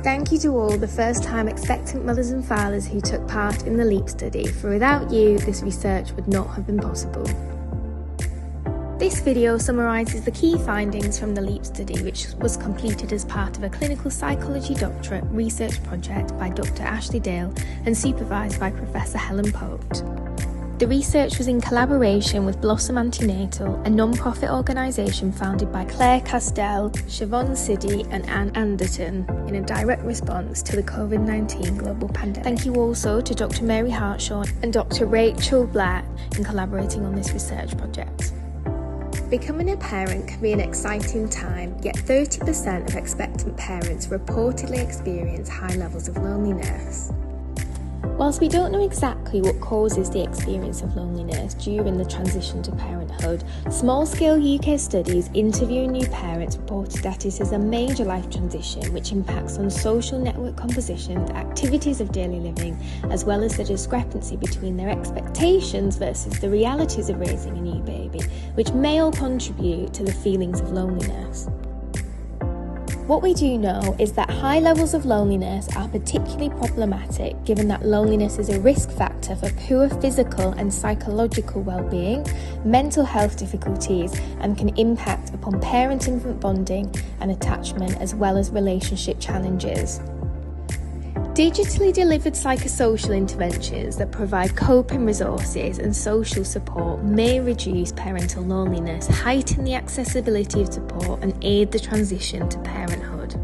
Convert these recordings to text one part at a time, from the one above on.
Thank you to all the first-time expectant mothers and fathers who took part in the LEAP study, for without you, this research would not have been possible. This video summarises the key findings from the LEAP study, which was completed as part of a clinical psychology doctorate research project by Dr. Ashleigh and supervised by Professor Helen Powell. The research was in collaboration with Blossom Antenatal, a non-profit organisation founded by Claire Castell, Siobhan Siddy and Anne Anderton in a direct response to the COVID-19 global pandemic. Thank you also to Dr. Mary Hartshaw and Dr. Rachel Black in collaborating on this research project. Becoming a parent can be an exciting time, yet 30% of expectant parents reportedly experience high levels of loneliness. Whilst we don't know exactly what causes the experience of loneliness during the transition to parenthood, small-scale UK studies interviewing new parents reported that it is a major life transition which impacts on social network composition, activities of daily living, as well as the discrepancy between their expectations versus the realities of raising a new baby, which may all contribute to the feelings of loneliness. What we do know is that high levels of loneliness are particularly problematic, given that loneliness is a risk factor for poor physical and psychological well-being, mental health difficulties, and can impact upon parent-infant bonding and attachment, as well as relationship challenges. Digitally delivered psychosocial interventions that provide coping resources and social support may reduce parental loneliness, heighten the accessibility of support, and aid the transition to parenthood.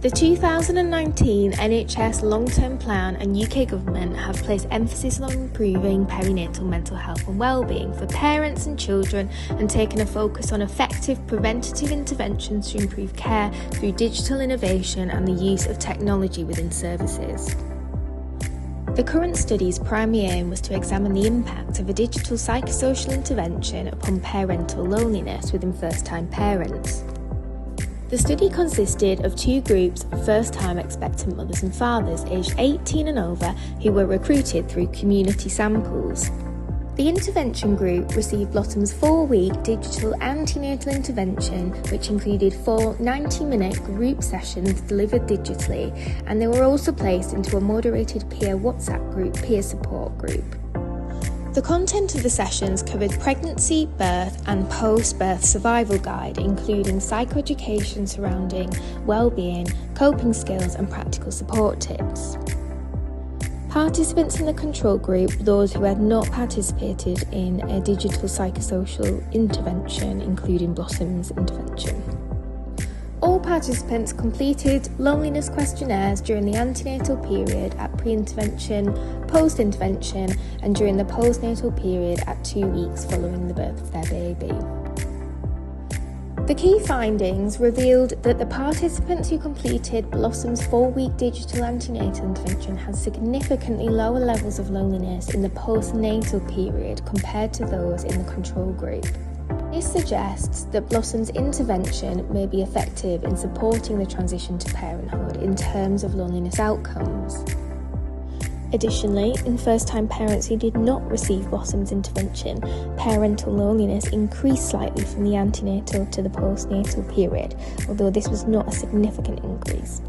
The 2019 NHS long-term plan and UK government have placed emphasis on improving perinatal mental health and well-being for parents and children, and taken a focus on effective preventative interventions to improve care through digital innovation and the use of technology within services. The current study's primary aim was to examine the impact of a digital psychosocial intervention upon parental loneliness within first-time parents. The study consisted of two groups of first-time expectant mothers and fathers aged 18 and over who were recruited through community samples. The intervention group received Blossom's 4-week digital antenatal intervention, which included 4 90-minute group sessions delivered digitally, and they were also placed into a moderated peer WhatsApp group peer support group. The content of the sessions covered pregnancy, birth and post-birth survival guide, including psychoeducation surrounding well-being, coping skills and practical support tips. Participants in the control group were those who had not participated in a digital psychosocial intervention, including Blossom's intervention. All participants completed loneliness questionnaires during the antenatal period at pre-intervention, post-intervention, and during the postnatal period at 2 weeks following the birth of their baby. The key findings revealed that the participants who completed Blossom's 4-week digital antenatal intervention had significantly lower levels of loneliness in the postnatal period compared to those in the control group. This suggests that Blossom's intervention may be effective in supporting the transition to parenthood in terms of loneliness outcomes. Additionally, in first-time parents who did not receive Blossom's intervention, parental loneliness increased slightly from the antenatal to the postnatal period, although this was not a significant increase.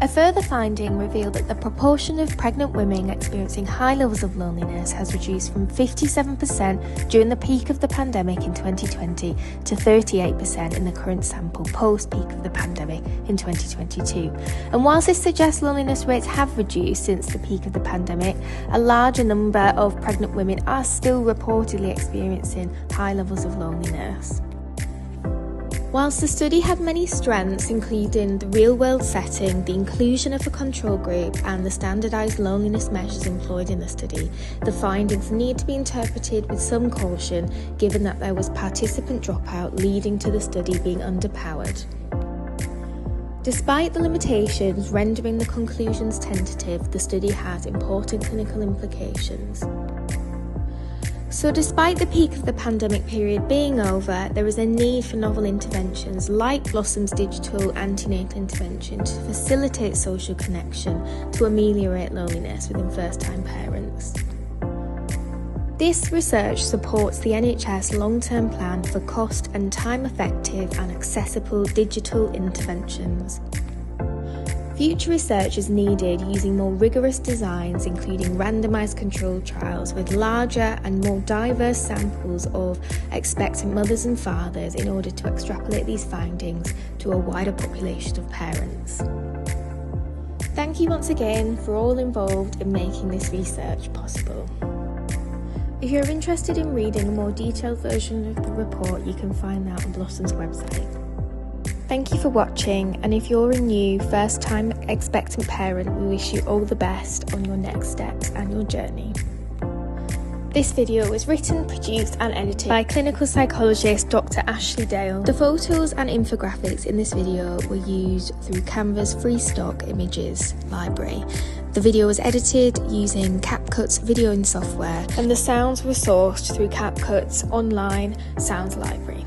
A further finding revealed that the proportion of pregnant women experiencing high levels of loneliness has reduced from 57% during the peak of the pandemic in 2020 to 38% in the current sample post-peak of the pandemic in 2022. And whilst this suggests loneliness rates have reduced since the peak of the pandemic, a larger number of pregnant women are still reportedly experiencing high levels of loneliness. Whilst the study had many strengths, including the real-world setting, the inclusion of a control group, and the standardised loneliness measures employed in the study, the findings need to be interpreted with some caution, given that there was participant dropout leading to the study being underpowered. Despite the limitations rendering the conclusions tentative, the study has important clinical implications. So despite the peak of the pandemic period being over, there is a need for novel interventions like Blossom's digital antenatal intervention to facilitate social connection to ameliorate loneliness within first-time parents. This research supports the NHS long-term plan for cost and time-effective and accessible digital interventions. Future research is needed using more rigorous designs, including randomised controlled trials with larger and more diverse samples of expectant mothers and fathers in order to extrapolate these findings to a wider population of parents. Thank you once again for all involved in making this research possible. If you're interested in reading a more detailed version of the report, you can find that on Blossom's website. Thank you for watching, and if you're a new first-time expectant parent, we wish you all the best on your next steps and your journey. This video was written, produced and edited by clinical psychologist Dr. Ashleigh. The photos and infographics in this video were used through Canva's free stock images library. The video was edited using CapCut's videoing software, and the sounds were sourced through CapCut's online sounds library.